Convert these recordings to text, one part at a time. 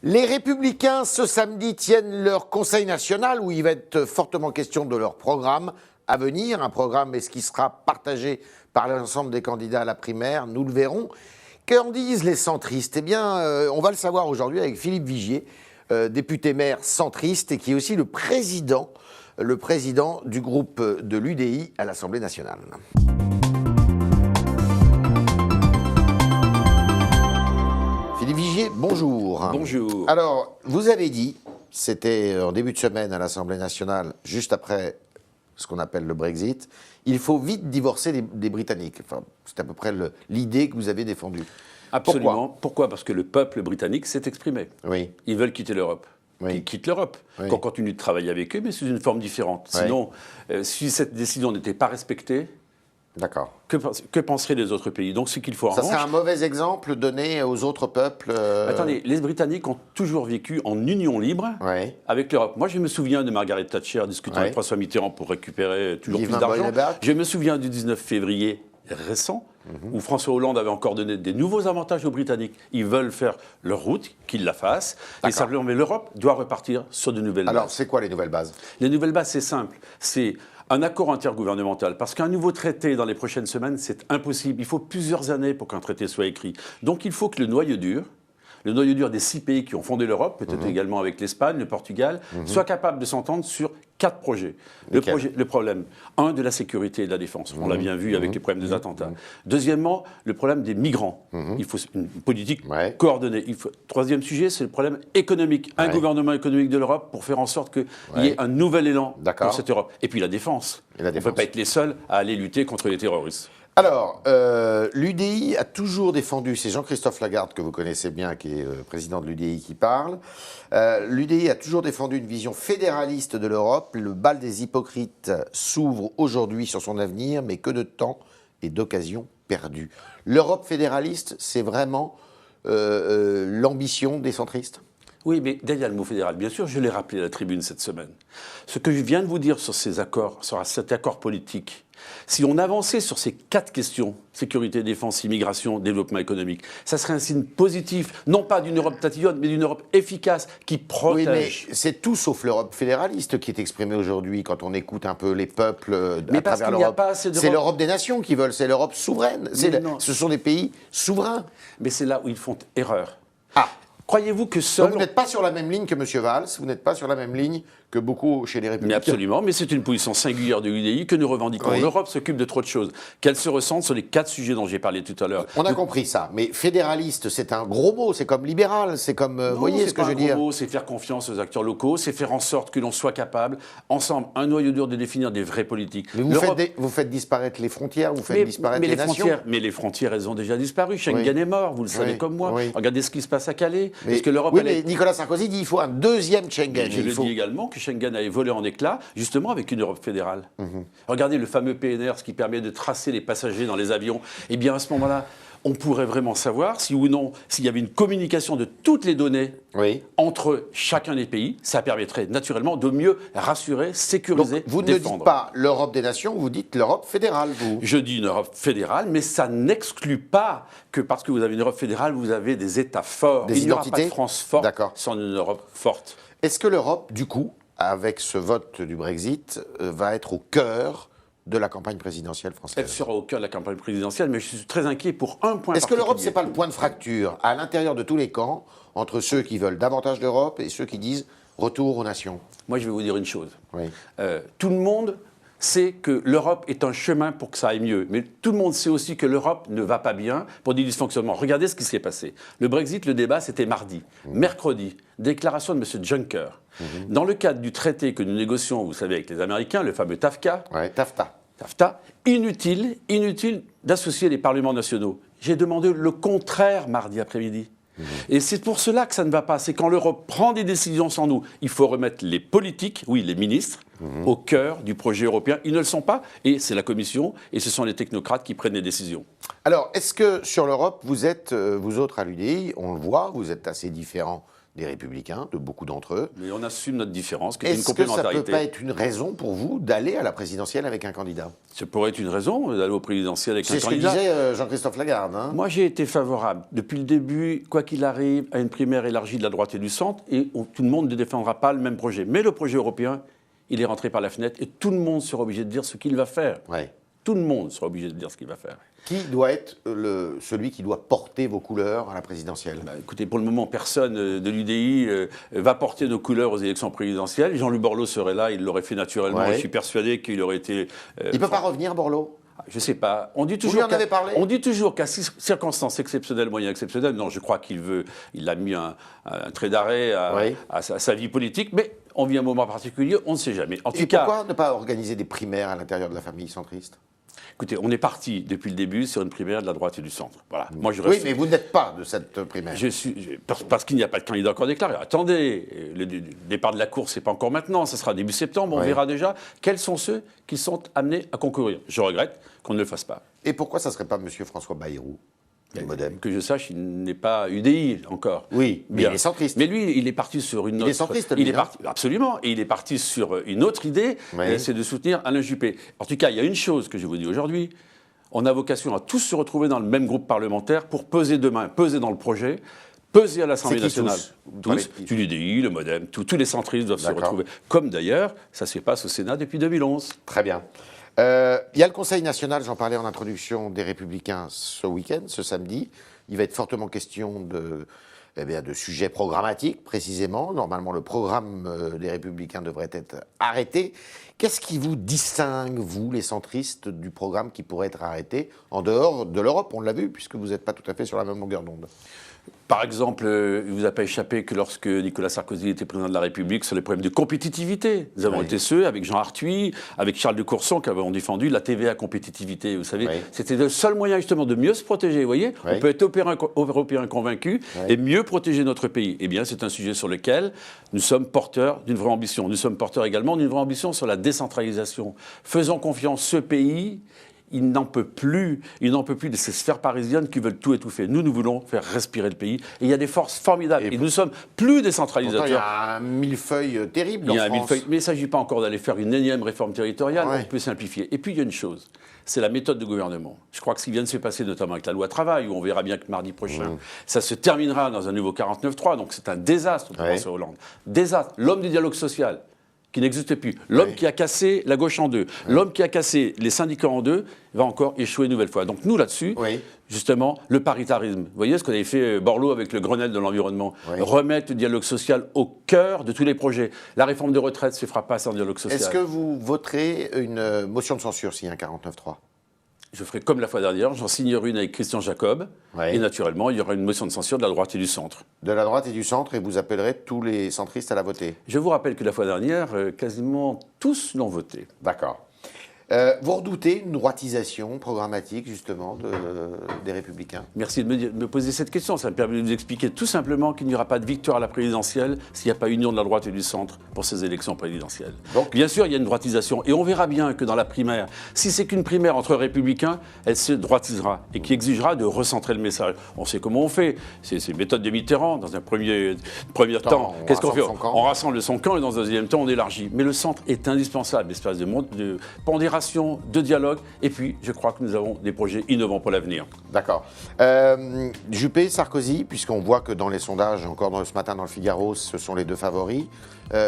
Les Républicains, ce samedi, tiennent leur Conseil national où il va être fortement question de leur programme à venir. Un programme, est-ce qui sera partagé par l'ensemble des candidats à la primaire? Nous le verrons. Qu'en disent les centristes? Eh bien, on va le savoir aujourd'hui avec Philippe Vigier, député maire centriste et qui est aussi le président du groupe de l'UDI à l'Assemblée nationale. Philippe Vigier, bonjour. Bonjour. Alors, vous avez dit, c'était en début de semaine à l'Assemblée nationale, juste après ce qu'on appelle le Brexit, il faut vite divorcer des Britanniques. Enfin, c'est à peu près l'idée que vous avez défendue. Absolument. Pourquoi? Parce que le peuple britannique s'est exprimé. Oui. Ils veulent quitter l'Europe. Oui. Ils quittent l'Europe. Oui. Qu'on continue de travailler avec eux, mais sous une forme différente. Oui. Sinon, si cette décision n'était pas respectée, D'accord. que penseraient les autres pays? Donc, ce qu'il faut Ça serait un mauvais exemple donné aux autres peuples. Attendez, les Britanniques ont toujours vécu en union libre Ouais. avec l'Europe. Moi, je me souviens de Margaret Thatcher discutant Ouais. avec François Mitterrand pour récupérer toujours Give plus my boy d'argent. the back. Je me souviens du 19 février récent, où François Hollande avait encore donné des nouveaux avantages aux Britanniques. Ils veulent faire leur route, qu'ils la fassent. Et simplement, mais l'Europe doit repartir sur de nouvelles Alors, bases. c'est quoi les nouvelles bases? Les nouvelles bases, c'est simple. C'est un accord intergouvernemental. Parce qu'un nouveau traité dans les prochaines semaines, c'est impossible. Il faut plusieurs années pour qu'un traité soit écrit. Donc, il faut que le noyau dur des 6 pays qui ont fondé l'Europe, peut-être également avec l'Espagne, le Portugal, soit capable de s'entendre sur 4 projets. Le problème, de la sécurité et de la défense. On l'a bien vu avec les problèmes des attentats. Deuxièmement, le problème des migrants. Il faut une politique coordonnée. Troisième sujet, c'est le problème économique. Un gouvernement économique de l'Europe pour faire en sorte qu'il y ait un nouvel élan pour cette Europe. Et puis la défense. On ne peut pas être les seuls à aller lutter contre les terroristes. Alors, l'UDI a toujours défendu, c'est Jean-Christophe Lagarde que vous connaissez bien, qui est le président de l'UDI qui parle, l'UDI a toujours défendu une vision fédéraliste de l'Europe. Le bal des hypocrites s'ouvre aujourd'hui sur son avenir, mais que de temps et d'occasions perdues. L'Europe fédéraliste, c'est vraiment l'ambition des centristes? Oui, mais derrière le mot fédéral, bien sûr, je l'ai rappelé à la tribune cette semaine. Ce que je viens de vous dire sur ces accords, sur cet accord politique, si on avançait sur ces 4 questions, sécurité, défense, immigration, développement économique, ça serait un signe positif, non pas d'une Europe tatillonne, mais d'une Europe efficace qui protège. Oui, mais c'est tout sauf l'Europe fédéraliste qui est exprimée aujourd'hui quand on écoute un peu les peuples à travers l'Europe. C'est l'Europe des nations qui veulent, c'est l'Europe souveraine. Ce sont des pays souverains. Mais c'est là où ils font erreur. Ah. Croyez-vous que seul... Donc vous n'êtes pas sur la même ligne que M. Valls, vous n'êtes pas sur la même ligne que beaucoup chez les Républicains. Mais absolument, mais c'est une position singulière de l'UDI que nous revendiquons. Oui. L'Europe s'occupe de trop de choses. Qu'elle se ressente sur les 4 sujets dont j'ai parlé tout à l'heure. On a compris ça, mais fédéraliste, c'est un gros mot, c'est comme libéral, c'est comme... vous voyez ce que je veux dire? C'est un gros mot, c'est faire confiance aux acteurs locaux, c'est faire en sorte que l'on soit capable, ensemble, un noyau dur de définir des vraies politiques. Mais vous faites disparaître les frontières, vous faites disparaître les nations. Mais les frontières, elles ont déjà disparu. Schengen est mort, vous le savez comme moi. Oui. Regardez ce qui se passe à Calais. Mais, que l'Europe, mais Nicolas Sarkozy dit qu'il faut un deuxième Schengen. Je le dis également que Schengen a volé en éclats, justement avec une Europe fédérale. Regardez le fameux PNR, ce qui permet de tracer les passagers dans les avions. Eh bien, à ce moment-là, on pourrait vraiment savoir si ou non, s'il y avait une communication de toutes les données entre chacun des pays. Ça permettrait naturellement de mieux rassurer, sécuriser, donc, vous défendre. ne dites pas l'Europe des nations, vous dites l'Europe fédérale, vous. Je dis une Europe fédérale, mais ça n'exclut pas que parce que vous avez une Europe fédérale, vous avez des États forts. Des Il n'y aura identités. pas de France forte sans une Europe forte. Est-ce que l'Europe, du coup, avec ce vote du Brexit, va être au cœur de la campagne présidentielle française? Elle sera au cœur de la campagne présidentielle, mais je suis très inquiet pour un point. Est-ce que l'Europe, c'est pas le point de fracture à l'intérieur de tous les camps entre ceux qui veulent davantage d'Europe et ceux qui disent retour aux nations? Moi, je vais vous dire une chose. Oui. Tout le monde sait que l'Europe est un chemin pour que ça aille mieux. Mais tout le monde sait aussi que l'Europe ne va pas bien pour des dysfonctionnements. Regardez ce qui s'est passé. Le Brexit, le débat, c'était mardi. Mercredi, déclaration de M. Juncker. Dans le cadre du traité que nous négocions, vous savez, avec les Américains, le fameux TAFTA. TAFTA, inutile d'associer les parlements nationaux. J'ai demandé le contraire mardi après-midi. Et c'est pour cela que ça ne va pas. C'est quand l'Europe prend des décisions sans nous. Il faut remettre les politiques, oui, les ministres, au cœur du projet européen. Ils ne le sont pas, et c'est la Commission, et ce sont les technocrates qui prennent les décisions. Alors, est-ce que sur l'Europe, vous êtes, vous autres à l'UDI, on le voit, vous êtes assez différents des Républicains, de beaucoup d'entre eux. Mais on assume notre différence, qui est une Est-ce que ça complémentarité. ne peut pas être une raison pour vous d'aller à la présidentielle avec un candidat? Ça pourrait être une raison d'aller au présidentiel avec un C'est ce que candidat. disait Jean-Christophe Lagarde. Hein. Moi, j'ai été favorable, depuis le début, quoi qu'il arrive, à une primaire élargie de la droite et du centre, et tout le monde ne défendra pas le même projet. Mais le projet européen, il est rentré par la fenêtre, et tout le monde sera obligé de dire ce qu'il va faire. Ouais. Tout le monde sera obligé de dire ce qu'il va faire. Qui doit être celui qui doit porter vos couleurs à la présidentielle? Bah, écoutez, pour le moment, personne de l'UDI va porter nos couleurs aux élections présidentielles. Jean-Luc Borloo serait là, il l'aurait fait naturellement, Ouais. et je suis persuadé qu'il aurait été... Il ne peut pas revenir, Borloo? Je ne sais pas. On dit Vous lui en avez parlé? On dit toujours qu'à circonstances exceptionnelles, moyens exceptionnels, non, je crois il a mis un trait d'arrêt Oui. à sa vie politique, mais on vit un moment particulier, on ne sait jamais. En tout Et cas, pourquoi ne pas organiser des primaires à l'intérieur de la famille centriste? écoutez, on est parti depuis le début sur une primaire de la droite et du centre. Voilà. Moi, je Oui, reste... mais vous n'êtes pas de cette primaire. Parce qu'il n'y a pas de candidat encore déclaré. Attendez, le départ de la course, c'est pas encore maintenant, ça sera début septembre, on Ouais. verra déjà quels sont ceux qui sont amenés à concourir. Je regrette qu'on ne le fasse pas. Et pourquoi ça ne serait pas M. François Bayrou, du Modem? Que je sache, il n'est pas UDI encore. Oui, mais Bien. il est centriste. Mais lui, il est parti sur une autre... Il est centriste, lui, il est hein. parti, absolument. Et il est parti sur une autre idée, Oui. c'est de soutenir Alain Juppé. En tout cas, il y a une chose que je vous dis aujourd'hui. On a vocation à tous se retrouver dans le même groupe parlementaire pour peser demain, peser dans le projet, peser à l'Assemblée C'est qui nationale. tous Parlez de qui? Tous, l'UDI, le Modem, tous les centristes doivent se D'accord. retrouver. Comme d'ailleurs, ça se passe au Sénat depuis 2011. Très bien. Il y a le Conseil national, j'en parlais en introduction, des Républicains ce week-end, ce samedi. Il va être fortement question de sujets programmatiques, précisément. Normalement, le programme des Républicains devrait être arrêté. Qu'est-ce qui vous distingue, vous, les centristes, du programme qui pourrait être arrêté en dehors de l'Europe? On l'a vu, puisque vous n'êtes pas tout à fait sur la même longueur d'onde. Par exemple, il ne vous a pas échappé que lorsque Nicolas Sarkozy était président de la République, sur les problèmes de compétitivité, nous avons Oui. été ceux, avec Jean Arthuis, avec Charles de Courson, qui avons défendu la TVA compétitivité. Vous savez, Oui. c'était le seul moyen justement de mieux se protéger. Vous voyez, Oui. on peut être européen convaincu Oui. et mieux protéger notre pays. Eh bien, c'est un sujet sur lequel nous sommes porteurs d'une vraie ambition. Nous sommes porteurs également d'une vraie ambition sur la décentralisation. Faisons confiance, ce pays... Il n'en peut plus de ces sphères parisiennes qui veulent tout étouffer. Nous voulons faire respirer le pays. Et il y a des forces formidables. Et nous ne sommes plus Pourtant, il y décentralisateurs. a un millefeuille terrible Il y a en un France. millefeuille. Mais il ne s'agit pas encore d'aller faire une énième réforme territoriale. Ouais. On peut simplifier. Et puis, il y a une chose. C'est la méthode de gouvernement. Je crois que ce qui vient de se passer, notamment avec la loi travail, où on verra bien que mardi prochain, ça se terminera dans un nouveau 49.3. Donc, c'est un désastre pour Ouais. François Hollande. Désastre. L'homme du dialogue social, qui n'existe plus. L'homme Oui. qui a cassé la gauche en deux. L'homme qui a cassé les syndicats en deux va encore échouer une nouvelle fois. Donc nous, là-dessus, Oui. justement, le paritarisme. Vous voyez ce qu'avait fait Borloo avec le Grenelle de l'environnement. Oui. Remettre le dialogue social au cœur de tous les projets. La réforme de retraite ne se fera pas sans dialogue social. Est-ce que vous voterez une motion de censure s'il y a un 49.3? Je ferai comme la fois dernière, j'en signerai une avec Christian Jacob. Oui. Et naturellement, il y aura une motion de censure de la droite et du centre. De la droite et du centre, et vous appellerez tous les centristes à la voter? Je vous rappelle que la fois dernière, quasiment tous l'ont voté. D'accord. Vous redoutez une droitisation programmatique, justement, des Républicains? Merci de me poser cette question. Ça me permet de vous expliquer tout simplement qu'il n'y aura pas de victoire à la présidentielle s'il n'y a pas union de la droite et du centre pour ces élections présidentielles. Donc- bien sûr, il y a une droitisation. Et on verra bien que dans la primaire, si c'est qu'une primaire entre républicains, elle se droitisera et qui exigera de recentrer le message. On sait comment on fait. C'est les méthodes de Mitterrand. Dans un premier temps, on qu'est-ce qu'on fait? rassemble son camp. On rassemble son camp et dans un deuxième temps, on élargit. Mais le centre est indispensable, espace de pondération, de dialogue. Et puis, je crois que nous avons des projets innovants pour l'avenir. D'accord. Juppé, Sarkozy, puisqu'on voit que dans les sondages, encore ce matin dans le Figaro, ce sont les deux favoris.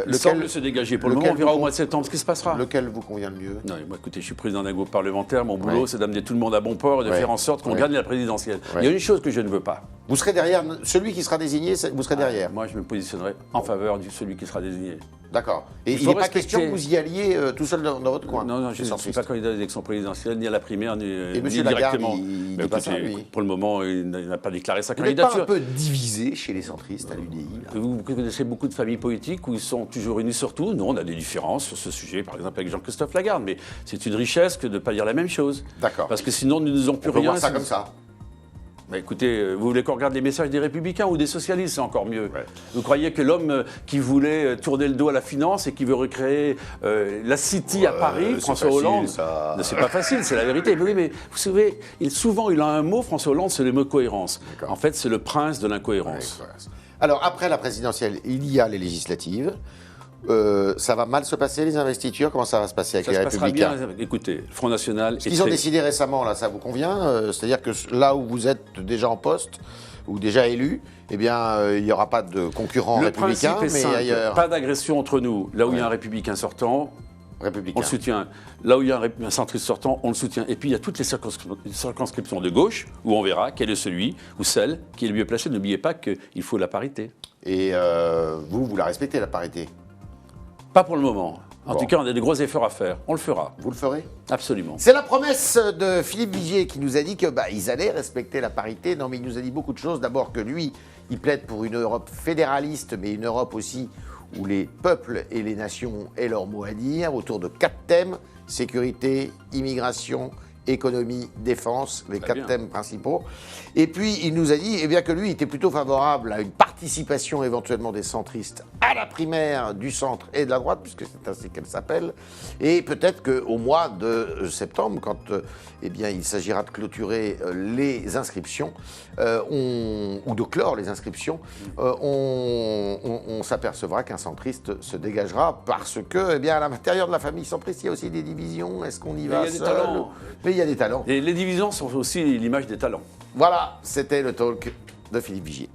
Il semble se dégager. Pour le moment, on verra au mois de septembre ce qui se passera. Lequel vous convient le mieux? Non, moi, écoutez, je suis président d'un groupe parlementaire. Mon boulot, Ouais. c'est d'amener tout le monde à bon port et de Ouais. faire en sorte qu'on Ouais. gagne la présidentielle. Ouais. Il y a une chose que je ne veux pas. Vous serez derrière, celui qui sera désigné, vous serez derrière. Moi, je me positionnerai en faveur de celui qui sera désigné. D'accord. Et Il il faut n'est pas respecter- question que vous y alliez tout seul dans votre coin? Non, les je ne suis centristes. pas candidat aux élections présidentielles, ni à la primaire, ni M. ni Lagarde, directement. il Mais dit pas ça, écoutez, lui. pour le moment, il n'a pas déclaré sa Vous n'êtes pas candidature. un peu divisé chez les centristes à l'UDI là? Vous connaissez beaucoup de familles politiques où ils sont toujours unis sur tout. Nous, on a des différences sur ce sujet, par exemple avec Jean-Christophe Lagarde. Mais c'est une richesse que de ne pas dire la même chose. D'accord. Parce que sinon, nous n'aurons plus On peut rien. voir ça comme ça. Bah écoutez, vous voulez qu'on regarde les messages des Républicains ou des socialistes, c'est encore mieux. Ouais. Vous croyez que l'homme qui voulait tourner le dos à la finance et qui veut recréer la City à Paris, François Hollande, c'est pas facile, c'est la vérité. Mais oui, mais vous savez, souvent il a un mot, François Hollande, c'est le mot cohérence. En fait, c'est le prince de l'incohérence. Alors, après la présidentielle, il y a les législatives. Ça va mal se passer, les investitures? Comment ça va se passer avec les Républicains? Bien. Écoutez, le Front National... Ce qu'ils ont décidé récemment, là, ça vous convient? C'est-à-dire que là où vous êtes déjà en poste, ou déjà élu, eh bien, il n'y aura pas de concurrents républicains, mais simple, ailleurs. Pas d'agression entre nous. Là où il y a un républicain sortant, on le soutient. Là où il y a un centriste sortant, on le soutient. Et puis il y a toutes les circonscriptions de gauche, où on verra quel est celui ou celle qui est le mieux placé. N'oubliez pas qu'il faut la parité. Et vous la respectez, la parité? Pas pour le moment. En tout cas, on a de gros efforts à faire. On le fera. Vous le ferez? Absolument. C'est la promesse de Philippe Vigier qui nous a dit que ils allaient respecter la parité. Non, mais il nous a dit beaucoup de choses. D'abord que lui, il plaide pour une Europe fédéraliste, mais une Europe aussi où les peuples et les nations aient leur mot à dire, autour de 4 thèmes: sécurité, immigration, économie, défense, les 4 thèmes principaux. Et puis, il nous a dit que lui était plutôt favorable à une participation éventuellement des centristes à la primaire du centre et de la droite, puisque c'est ainsi qu'elle s'appelle. Et peut-être qu'au mois de septembre, quand il s'agira de clôturer les inscriptions, ou de clore les inscriptions, on s'apercevra qu'un centriste se dégagera parce que, à l'intérieur de la famille centriste, il y a aussi des divisions. Est-ce qu'on y va seul? Mais il y a des talents. Et les divisions sont aussi l'image des talents. Voilà, c'était le talk de Philippe Vigier.